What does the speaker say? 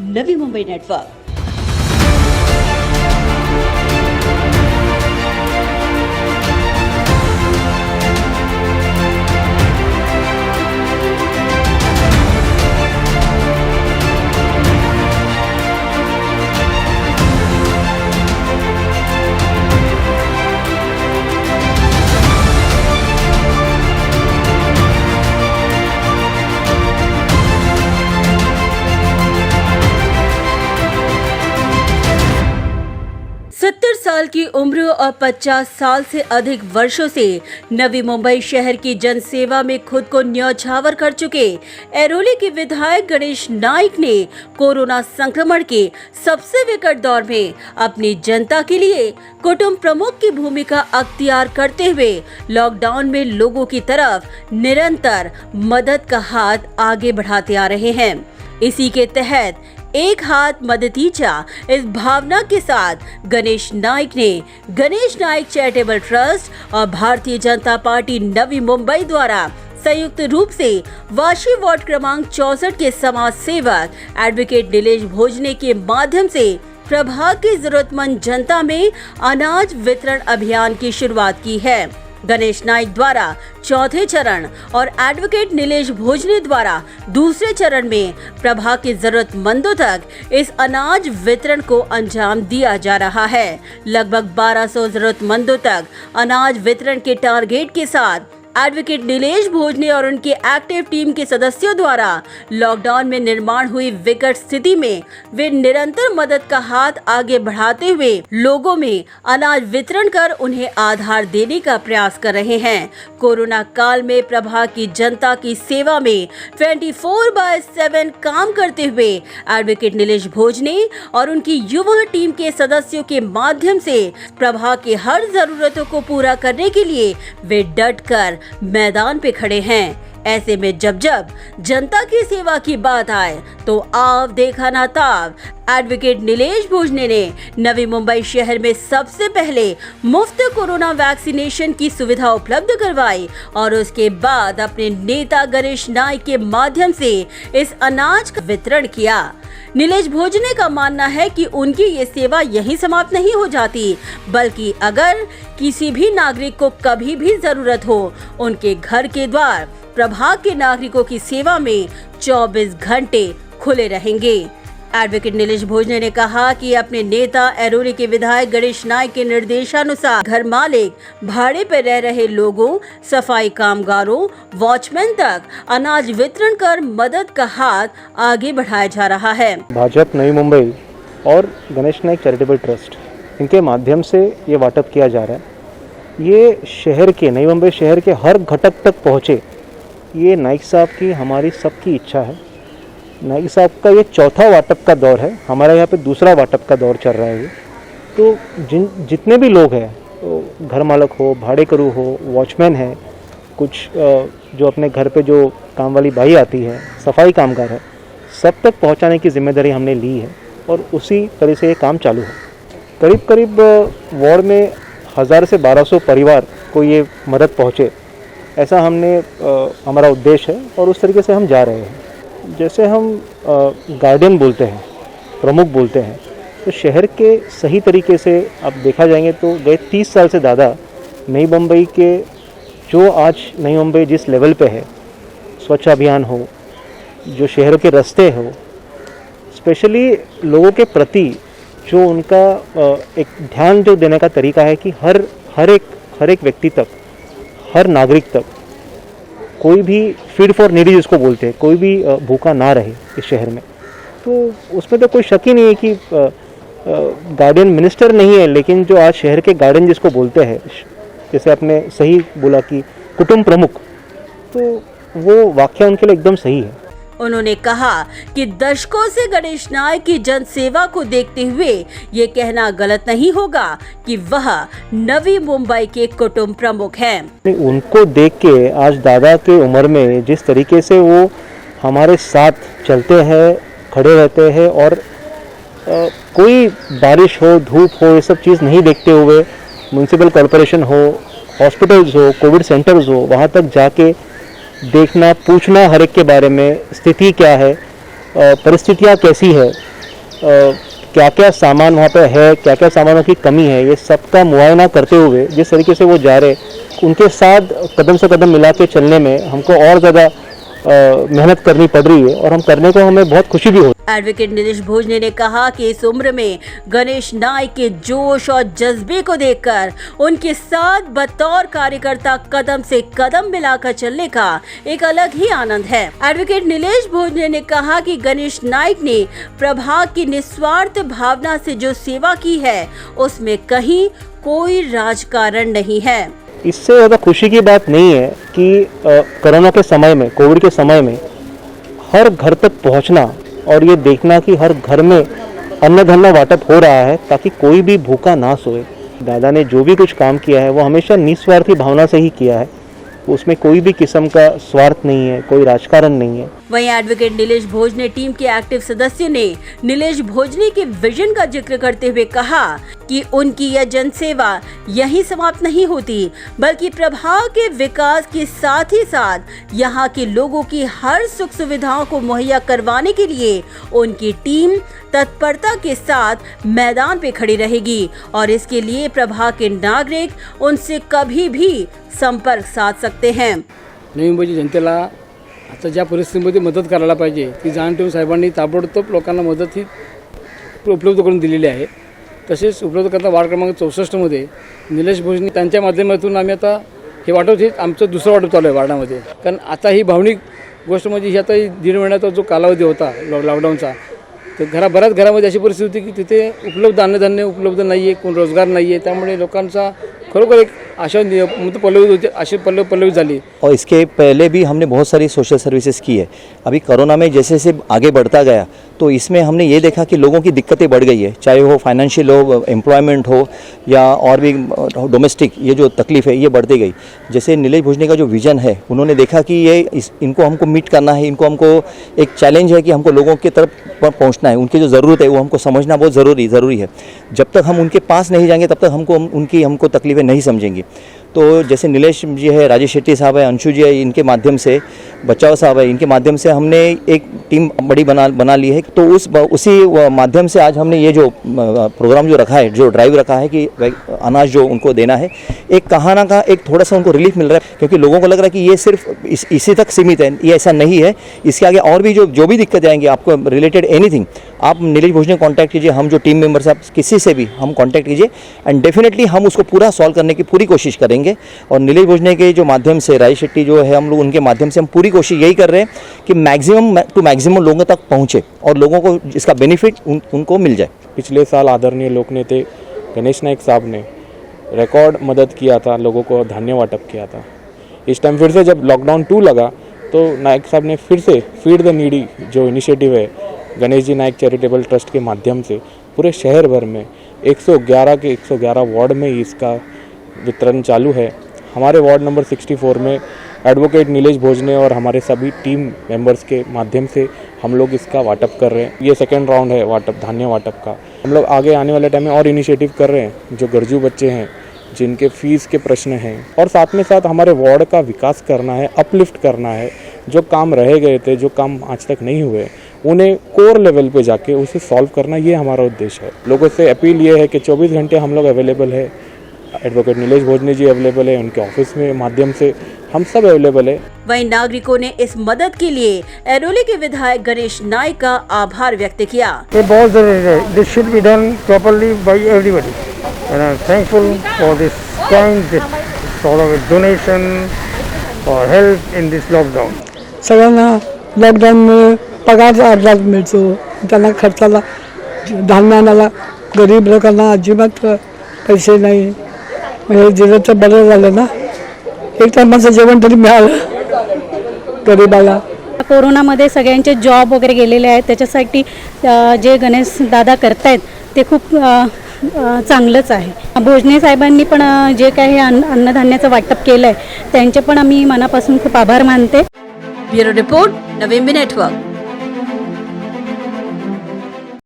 Navi Mumbai network. साल की उम्र और 50 साल से अधिक वर्षों से नवी मुंबई शहर की जनसेवा में खुद को न्यौछावर कर चुके ऐरोली के विधायक गणेश नाइक ने कोरोना संक्रमण के सबसे विकट दौर में अपनी जनता के लिए कुटुंब प्रमुख की भूमिका अख्तियार करते हुए लॉकडाउन में लोगों की तरफ निरंतर मदद का हाथ आगे बढ़ाते आ रहे हैं। इसी के तहत एक हाथ मदतीचा इस भावना के साथ गणेश नाइक ने गणेश नाइक चैरिटेबल ट्रस्ट और भारतीय जनता पार्टी नवी मुंबई द्वारा संयुक्त रूप से वाशी वार्ड क्रमांक 64 के समाज सेवक एडवोकेट नीलेश भोजने के माध्यम से प्रभाग की जरूरतमंद जनता में अनाज वितरण अभियान की शुरुआत की है। गणेश नाइक द्वारा चौथे चरण और एडवोकेट नीलेश भोजने द्वारा दूसरे चरण में प्रभाग के जरूरतमंदों तक इस अनाज वितरण को अंजाम दिया जा रहा है। लगभग 1200 जरूरतमंदों तक अनाज वितरण के टारगेट के साथ एडवोकेट नीलेश भोजने और उनके एक्टिव टीम के सदस्यों द्वारा लॉकडाउन में निर्माण हुई विकट स्थिति में वे निरंतर मदद का हाथ आगे बढ़ाते हुए लोगों में अनाज वितरण कर उन्हें आधार देने का प्रयास कर रहे हैं। कोरोना काल में प्रभाग की जनता की सेवा में 24/7 काम करते हुए एडवोकेट नीलेश भोजने और उनकी युवा टीम के सदस्यों के माध्यम से प्रभाग की हर जरूरतों को पूरा करने के लिए वे डट कर मैदान पे खड़े हैं। ऐसे में जब जब जनता की सेवा की बात आए तो आव देखा ना ताव एडवोकेट नीलेश भोजने ने नवी मुंबई शहर में सबसे पहले मुफ्त कोरोना वैक्सीनेशन की सुविधा उपलब्ध करवाई और उसके बाद अपने नेता गणेश नाइक के माध्यम से इस अनाज का वितरण किया। नीलेश भोजने का मानना है कि उनकी ये सेवा यहीं समाप्त नहीं हो जाती, बल्कि अगर किसी भी नागरिक को कभी भी जरूरत हो उनके घर के द्वार प्रभाग के नागरिकों की सेवा में 24 घंटे खुले रहेंगे। एडवोकेट नीलेश भोजने ने कहा कि अपने नेता ऐरोली के विधायक गणेश नाइक के निर्देशानुसार घर मालिक, भाड़े पर रह रहे लोगों, सफाई कामगारों, वॉचमैन तक अनाज वितरण कर मदद का हाथ आगे बढ़ाया जा रहा है। भाजपा नई मुंबई और गणेश नाइक चैरिटेबल ट्रस्ट इनके माध्यम से ये वाटप किया जा रहा है। ये शहर के नई मुंबई शहर के हर घटक तक पहुँचे, ये नाइक साहब की हमारी सबकी इच्छा है। नाइक साहब का ये चौथा वाटप का दौर है, हमारा यहाँ पे दूसरा वाटप का दौर चल रहा है। तो जितने भी लोग हैं, तो घर मालक हो, भाड़े करू हो, वॉचमैन है, कुछ जो अपने घर पे जो काम वाली बाई आती है, सफाई कामगार है, सब तक पहुँचाने की जिम्मेदारी हमने ली है और उसी तरह से ये काम चालू है। करीब करीब वार्ड में 1000 से 1200 परिवार को ये मदद पहुँचे, ऐसा हमने हमारा उद्देश्य है और उस तरीके से हम जा रहे हैं। जैसे हम गार्डियन बोलते हैं, प्रमुख बोलते हैं, तो शहर के सही तरीके से अब देखा जाएंगे तो गए 30 साल से ज़्यादा नई मुंबई के जो आज नई मुंबई जिस लेवल पे है, स्वच्छ अभियान हो, जो शहरों के रास्ते हो, स्पेशली लोगों के प्रति जो उनका एक ध्यान जो देने का तरीका है कि हर एक व्यक्ति तक, हर नागरिक तक कोई भी फीड फॉर नीडी जिसको बोलते हैं, कोई भी भूखा ना रहे इस शहर में। तो उसमें तो कोई शक ही नहीं है कि गार्डियन मिनिस्टर नहीं है, लेकिन जो आज शहर के गार्डियन जिसको बोलते हैं, जैसे आपने सही बोला कि कुटुंब प्रमुख, तो वो वाक्य उनके लिए एकदम सही है। उन्होंने कहा कि दशकों से गणेश नाइक की जनसेवा को देखते हुए ये कहना गलत नहीं होगा कि वह नवी मुंबई के कुटुंब प्रमुख हैं। उनको देख के आज दादा के उम्र में जिस तरीके से वो हमारे साथ चलते हैं, खड़े रहते हैं और कोई बारिश हो, धूप हो, ये सब चीज़ नहीं देखते हुए म्यूनसिपल कॉरपोरेशन हो, हॉस्पिटल्स हो, कोविड सेंटर्स हो, वहाँ तक जाके देखना, पूछना हर एक के बारे में, स्थिति क्या है, परिस्थितियाँ कैसी है, क्या क्या सामान वहाँ पे है, क्या क्या सामानों की कमी है, ये सबका मुआयना करते हुए जिस तरीके से वो जा रहे, उनके साथ कदम से कदम मिला के चलने में हमको और ज़्यादा मेहनत करनी पड़ रही है और हम करने को हमें बहुत खुशी भी हो। एडवोकेट नीलेश भोजने ने कहा कि इस उम्र में गणेश नाइक के जोश और जज्बे को देखकर उनके साथ बतौर कार्यकर्ता कदम से कदम मिलाकर चलने का एक अलग ही आनंद है। एडवोकेट नीलेश भोजने ने कहा कि गणेश नाइक ने प्रभाग की निस्वार्थ भावना से जो सेवा की है उसमें कहीं कोई राजकारण नहीं है। इससे ज़्यादा खुशी की बात नहीं है कि कोरोना के समय में, कोविड के समय में हर घर तक पहुंचना और ये देखना कि हर घर में अन्न धन्य वाटप हो रहा है ताकि कोई भी भूखा ना सोए। दादा ने जो भी कुछ काम किया है वो हमेशा निस्वार्थी भावना से ही किया है, उसमें कोई भी किस्म का स्वार्थ नहीं है, कोई राजकारण नहीं है। वहीं एडवोकेट नीलेश भोजने टीम के एक्टिव सदस्यों ने नीलेश भोजने के विजन का जिक्र करते हुए कहा कि उनकी यह जनसेवा यहीं समाप्त नहीं होती, बल्कि प्रभाग के विकास के साथ ही साथ यहाँ के लोगों की हर सुख सुविधाओं को मुहैया करवाने के लिए उनकी टीम तत्परता के साथ मैदान पे खड़ी रहेगी और इसके लिए प्रभाग के नागरिक उनसे कभी भी संपर्क साध सकते हैं। नवी मुंबईच्या जनतेला आता ज्या परिस्थितीमध्ये मदत करायला पाहिजे ती जाण ठेवून साहेबांनी ताबडतोब लोकांना मदत ही उपलब्ध करून दिलेली आहे। तसेच उपलब्ध करता वार्ड क्रमांक 64 मध्ये निलेश भोजने त्यांच्या माध्यमातून आम्ही आता हे वाटप हे आमचं दुसरं वाटप चालू आहे वार्डामध्ये। कारण आता ही भावनिक गोष्ट म्हणजे ही आता 1.5 महिन्याचा जो कालावधी होता लॉकडाऊनचा, तर बऱ्याच घरामध्ये अशी परिस्थिती होती की तिथे उपलब्ध अन्नधान्य उपलब्ध नाही आहे, कोण रोजगार नाही आहे, त्यामुळे लोकांचा खरोखर एक आशा पल्लवित होती, आशा पल्लवित झाली। और इसके पहले भी हमने बहुत सारी सोशल सर्विसेज की है। अभी कोरोना में जैसे जैसे आगे बढ़ता गया तो इसमें हमने ये देखा कि लोगों की दिक्कतें बढ़ गई है, चाहे वो फाइनेंशियल हो, एम्प्लॉयमेंट हो या और भी डोमेस्टिक, ये जो तकलीफ है ये बढ़ती गई। जैसे नीलेश भोजने का जो विज़न है, उन्होंने देखा कि ये इनको हमको मीट करना है, इनको हमको एक चैलेंज है कि हमको लोगों की तरफ पहुंचना है, उनकी जो ज़रूरत है वो हमको समझना बहुत ज़रूरी है। जब तक हम उनके पास नहीं जाएंगे तब तक हमको तकलीफ़ें नहीं समझेंगी। तो जैसे नीलेश जी है, राजेश शेट्टी साहब है, अंशु जी है, इनके माध्यम से बचाव साहब है, इनके माध्यम से हमने एक टीम बड़ी बना ली है। तो उसी माध्यम से आज हमने ये जो प्रोग्राम जो रखा है, जो ड्राइव रखा है कि अनाज जो उनको देना है, एक कहाँ ना कहाँ एक थोड़ा सा उनको रिलीफ मिल रहा है, क्योंकि लोगों को लग रहा है कि ये सिर्फ इसी तक सीमित है। ये ऐसा नहीं है, इसके आगे और भी जो भी दिक्कतें आएंगी आपको रिलेटेड एनीथिंग, आप नीलेश भोजने कॉन्टैक्ट कीजिए। हम जो टीम मेंबर्स आप किसी से भी हम कॉन्टैक्ट कीजिए एंड डेफिनेटली हम उसको पूरा सॉल्व करने की पूरी कोशिश करेंगे। और नीलेश भोजने के जो माध्यम से, राजेश शेट्टी जो है, हम लोग उनके माध्यम से हम पूरी कोशिश यही कर रहे हैं कि मैक्सिमम टू मैक्सिमम लोगों तक पहुँचे और लोगों को इसका बेनिफिट उनको मिल जाए। पिछले साल आदरणीय लोकनेते गणेश नाइक साहब ने रिकॉर्ड मदद किया था, लोगों को धान्य वाटप किया था। इस टाइम फिर से जब लॉकडाउन 2 लगा तो नाइक साहब ने फिर से फीड द नीडी जो इनिशिएटिव है गणेश जी नाइक चैरिटेबल ट्रस्ट के माध्यम से पूरे शहर भर में 111 के 111 वार्ड में इसका वितरण चालू है। हमारे वार्ड नंबर 64 में एडवोकेट नीलेश भोजने और हमारे सभी टीम मेंबर्स के माध्यम से हम लोग इसका वाटप कर रहे हैं। ये सेकेंड राउंड है धान्य वाटप का। हम लोग आगे आने वाले टाइम में और इनिशिएटिव कर रहे हैं, जो गरजू बच्चे हैं जिनके फीस के प्रश्न हैं, और साथ में साथ हमारे वार्ड का विकास करना है, अपलिफ्ट करना है। जो काम रह गए थे, जो काम आज तक नहीं हुए, उन्हें कोर लेवल पे जाके उसे सॉल्व करना, ये हमारा उद्देश्य है। लोगों से अपील ये है कि 24 घंटे हम लोग अवेलेबल है। एडवोकेट नीलेश भोजने जी अवेलेबल है, उनके ऑफिस में माध्यम से हम सब अवेलेबल है। वहीं नागरिकों ने इस मदद के लिए एरोली के विधायक गणेश नाइक का आभार व्यक्त किया। ये बहुत जरूरी है, this should be done properly by everybody and I am thankful for this kind sort of donation for help in this lockdown. सगळ्यांना लॉकडाऊनमुळे पगार अर्धा मिळतो, त्यांना खर्चाला धान्य आणायला गरीब लोकांना अजिबात पैसे नाही, म्हणजे दिलं तर बरं झालं ना, एक टायमाचं जेवण तरी मिळालं गरीबाला। कोरोनामध्ये सगळ्यांचे जॉब वगैरे गेलेले आहेत, त्याच्यासाठी जे गणेश दादा करतायत ते खूप चांगलंच आहे। भोजने साहेबांनी पण जे काही अन्नधान्याचं वाटप केलं आहे त्यांचे पण आम्ही मनापासून खूप आभार मानते। ब्युरो रिपोर्ट, नवी नेटवर्क।